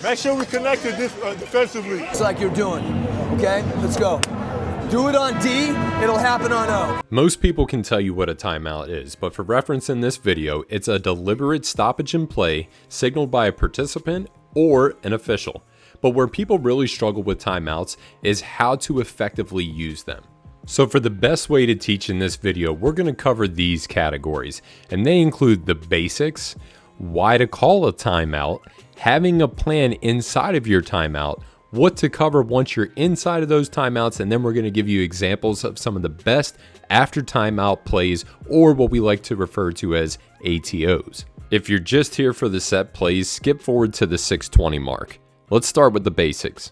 Make sure we connect defensively. It's like you're doing. Okay, let's go. Do it on D, it'll happen on O. Most people can tell you what a timeout is, but for reference in this video, it's a deliberate stoppage in play signaled by a participant or an official. But where people really struggle with timeouts is how to effectively use them. So for the best way to teach in this video, we're going to cover these categories, and they include the basics, why to call a timeout, having a plan inside of your timeout, what to cover once you're inside of those timeouts, and then we're going to give you examples of some of the best after timeout plays, or what we like to refer to as ATOs. If you're just here for the set plays, skip forward to the 6:20 mark. Let's start with the basics.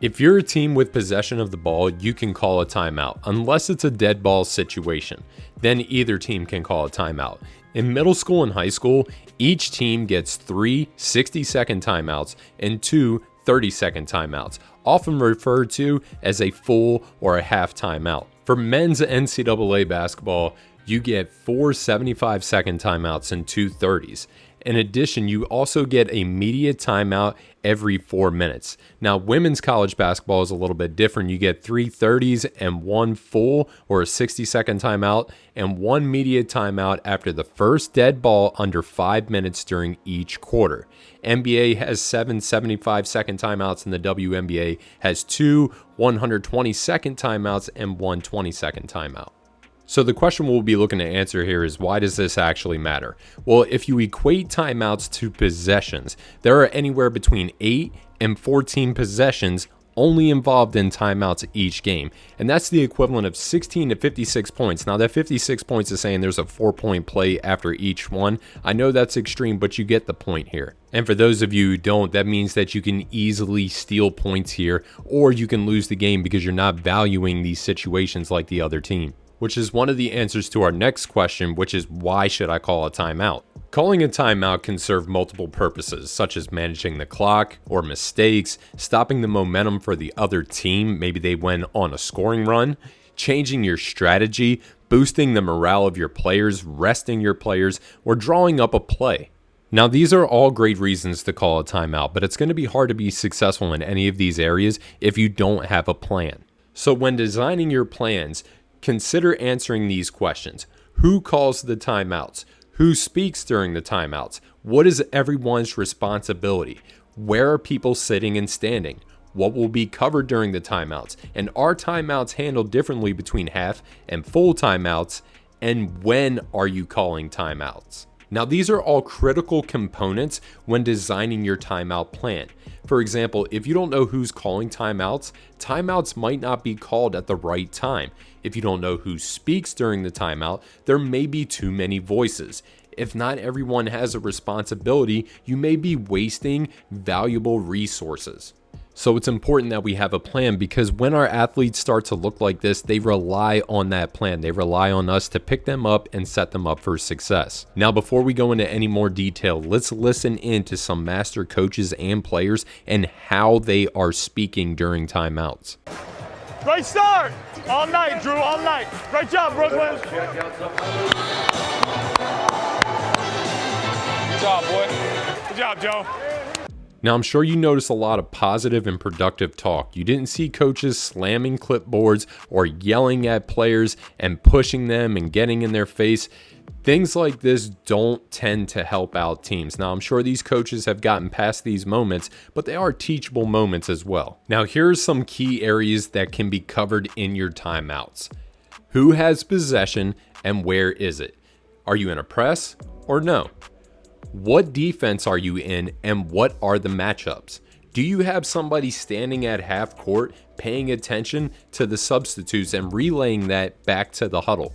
If you're a team with possession of the ball, you can call a timeout, unless it's a dead ball situation. Then either team can call a timeout. In middle school and high school, each team gets 3 60-second timeouts and 2 30-second timeouts, often referred to as a full or a half timeout. For men's NCAA basketball, you get 4 75-second timeouts and 2 30s. In addition, you also get a media timeout every 4 minutes. Now, women's college basketball is a little bit different. You get 3 30s and 1 full or a 60-second timeout and 1 media timeout after the first dead ball under 5 minutes during each quarter. NBA has 7 75-second timeouts and the WNBA has 2 120-second timeouts and 1 20-second timeout. So the question we'll be looking to answer here is, why does this actually matter? Well, if you equate timeouts to possessions, there are anywhere between 8 and 14 possessions only involved in timeouts each game. And that's the equivalent of 16 to 56 points. Now that 56 points is saying there's a 4-point play after each one. I know that's extreme, but you get the point here. And for those of you who don't, that means that you can easily steal points here, or you can lose the game because you're not valuing these situations like the other team. Which is one of the answers to our next question, which is, why should I call a timeout? Calling a timeout can serve multiple purposes, such as managing the clock or mistakes, stopping the momentum for the other team, maybe they went on a scoring run, changing your strategy, boosting the morale of your players, resting your players, or drawing up a play. Now, these are all great reasons to call a timeout, but it's going to be hard to be successful in any of these areas if you don't have a plan. So when designing your plans, consider answering these questions. Who calls the timeouts? Who speaks during the timeouts? What is everyone's responsibility? Where are people sitting and standing? What will be covered during the timeouts? And are timeouts handled differently between half and full timeouts? And when are you calling timeouts? Now, these are all critical components when designing your timeout plan. For example, if you don't know who's calling timeouts, timeouts might not be called at the right time. If you don't know who speaks during the timeout, there may be too many voices. If not everyone has a responsibility, you may be wasting valuable resources. So it's important that we have a plan, because when our athletes start to look like this, they rely on that plan. They rely on us to pick them up and set them up for success. Now, before we go into any more detail, let's listen in to some master coaches and players and how they are speaking during timeouts. Great start. All night, Drew, all night. Great job, Brooklyn. Good job, boy. Good job, Joe. Now, I'm sure you noticed a lot of positive and productive talk. You didn't see coaches slamming clipboards or yelling at players and pushing them and getting in their face. Things like this don't tend to help out teams. Now, I'm sure these coaches have gotten past these moments, but they are teachable moments as well. Now, here's some key areas that can be covered in your timeouts. Who has possession and where is it? Are you in a press or no? What defense are you in and what are the matchups? Do you have somebody standing at half court paying attention to the substitutes and relaying that back to the huddle?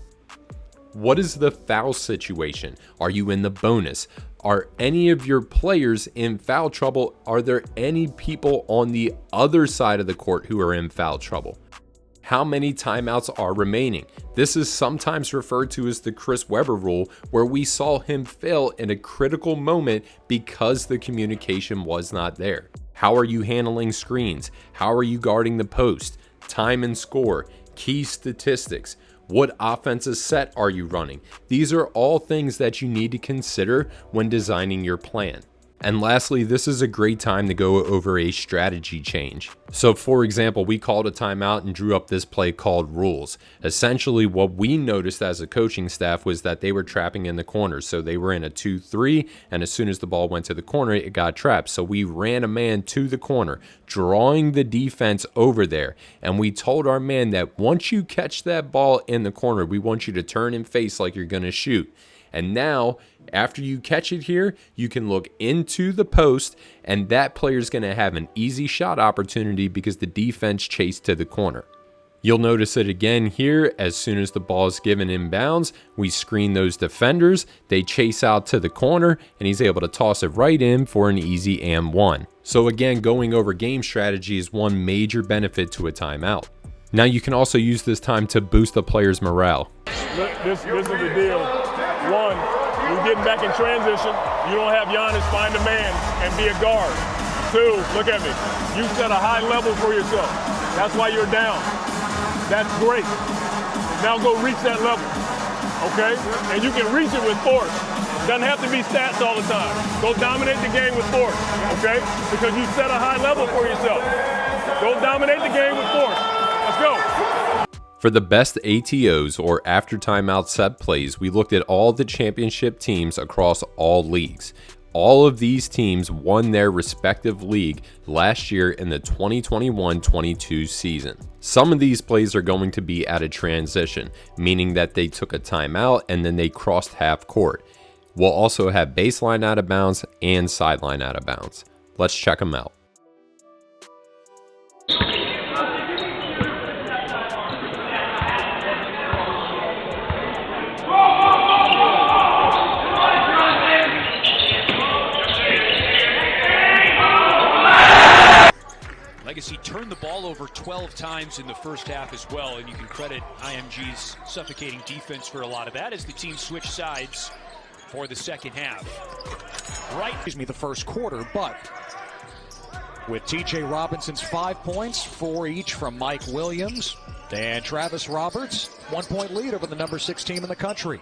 What is the foul situation? Are you in the bonus? Are any of your players in foul trouble? Are there any people on the other side of the court who are in foul trouble? How many timeouts are remaining? This is sometimes referred to as the Chris Webber rule, where we saw him fail in a critical moment because the communication was not there. How are you handling screens? How are you guarding the post? Time and score, key statistics. What offensive set are you running? These are all things that you need to consider when designing your plan. And lastly, this is a great time to go over a strategy change. So for example, we called a timeout and drew up this play called rules. Essentially, what we noticed as a coaching staff was that they were trapping in the corners. So they were in a 2-3, and as soon as the ball went to the corner, it got trapped. So we ran a man to the corner, drawing the defense over there. And we told our man that once you catch that ball in the corner, we want you to turn and face like you're going to shoot. And now, after you catch it here, you can look into the post, and that player is going to have an easy shot opportunity because the defense chased to the corner. You'll notice it again here. As soon as the ball is given inbounds, we screen those defenders, they chase out to the corner, and he's able to toss it right in for an easy and one. So again, going over game strategy is one major benefit to a timeout. Now you can also use this time to boost the player's morale. This is the deal. One, you're getting back in transition. You don't have Giannis find a man and be a guard. Two, look at me. You set a high level for yourself. That's why you're down. That's great. Now go reach that level, okay? And you can reach it with force. Doesn't have to be stats all the time. Go dominate the game with force, okay? Because you set a high level for yourself. Go dominate the game with force. Let's go. For the best ATOs, or after timeout set plays, we looked at all the championship teams across all leagues. All of these teams won their respective league last year in the 2021-22 season. Some of these plays are going to be at a transition, meaning that they took a timeout and then they crossed half court. We'll also have baseline out of bounds and sideline out of bounds. Let's check them out. Legacy turned the ball over 12 times in the first half as well, and you can credit IMG's suffocating defense for a lot of that as the team switched sides for the second half. The first quarter, but with TJ Robinson's 5 points, 4 each from Mike Williams and Travis Roberts, 1 point lead over the number 6 team in the country.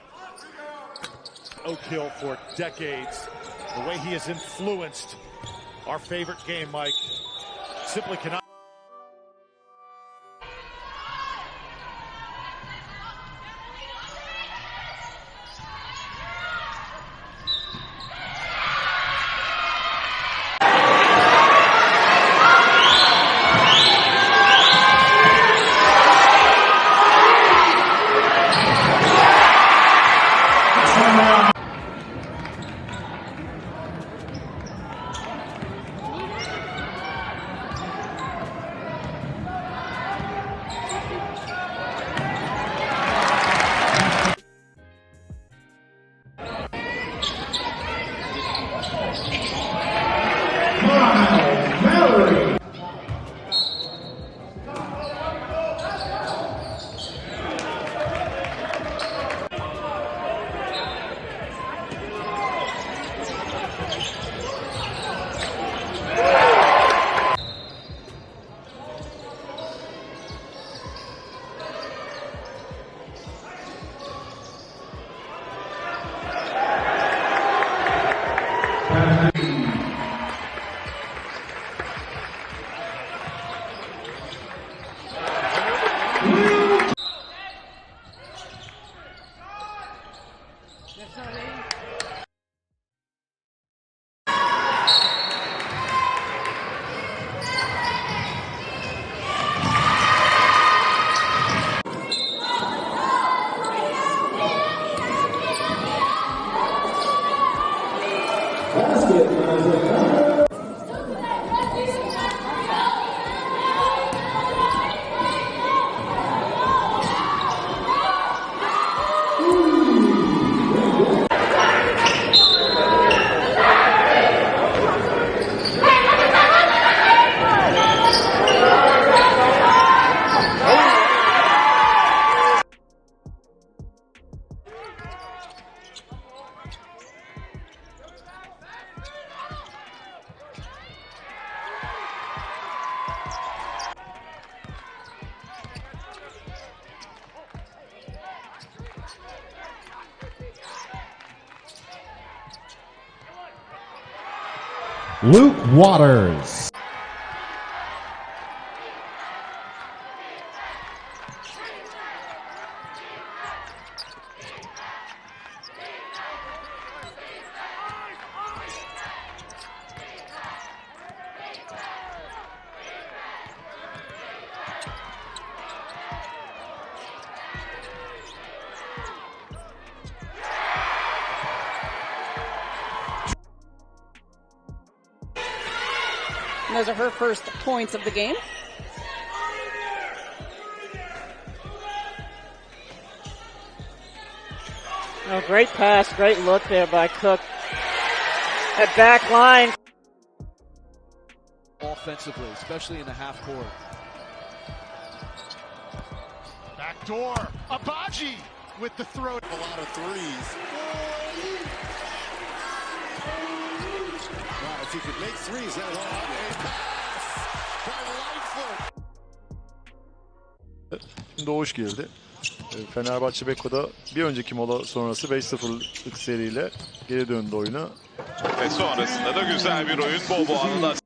Oak Hill for decades. The way he has influenced our favorite game, Mike, simply cannot. Luke Waters. And those are her first points of the game. Oh, great pass, great look there by Cook. At back line. Offensively, especially in the half court. Back door. Abaji with the throw. A lot of threes. Wow, if you could make threes, that was Doğuş girdi. Fenerbahçe Beko'da bir önceki mola sonrası 5-0'lık seriyle geri döndü oyuna. Ve sonrasında da güzel bir oyun bol anılar.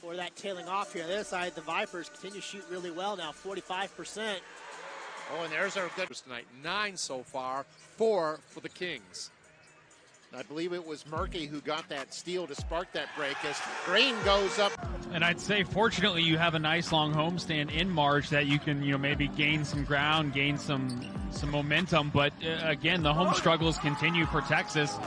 For that tailing off here, the other side, the Vipers continue to shoot really well now, 45%. Oh, and there's our good tonight. 9 so far, 4 for the Kings. I believe it was Murphy who got that steal to spark that break as Green goes up. And I'd say, fortunately, you have a nice long homestand in March that you can, maybe gain some ground, gain some momentum. But again, the home struggles continue for Texas.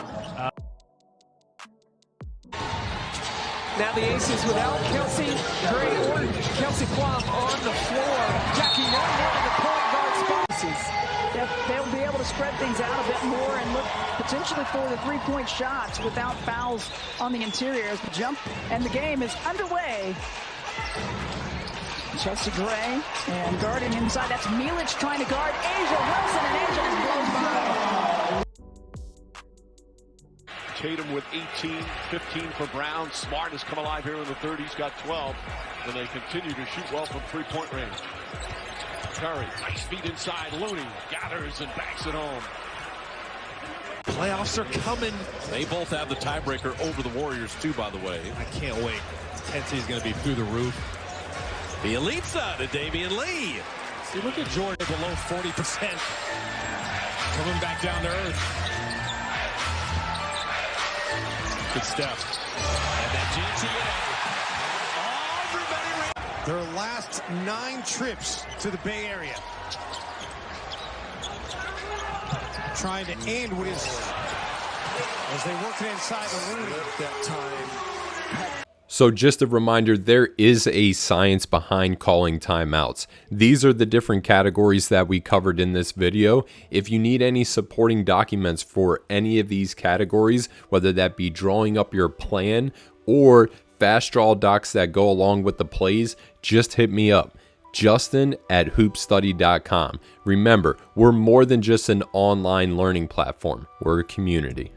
Now the Aces without Kelsey Gray or Kelsey Plum on the floor. Jackie Norwood in the point guard spot. They'll be able to spread things out a bit more and look potentially for the three-point shots without fouls on the interior as the jump and the game is underway. Chelsea Gray and guarding inside. That's Milic trying to guard Asia Wilson, and Asia is blown by. Tatum with 18, 15 for Brown. Smart has come alive here in the third. He's got 12. And they continue to shoot well from three-point range. Curry, nice feet inside. Looney gathers and banks it home. Playoffs are coming. They both have the tiebreaker over the Warriors, too, by the way. I can't wait. Intensity is going to be through the roof. The Elitza to Damian Lee. See, look at Jordan below 40%. Coming back down to earth. Good step. And that GTA. Their last 9 trips to the Bay Area. Trying to end what is as they work it inside the Looney that time. So just a reminder, there is a science behind calling timeouts. These are the different categories that we covered in this video. If you need any supporting documents for any of these categories, whether that be drawing up your plan or fast draw docs that go along with the plays, just hit me up. Justin at HoopStudy.com. Remember, we're more than just an online learning platform. We're a community.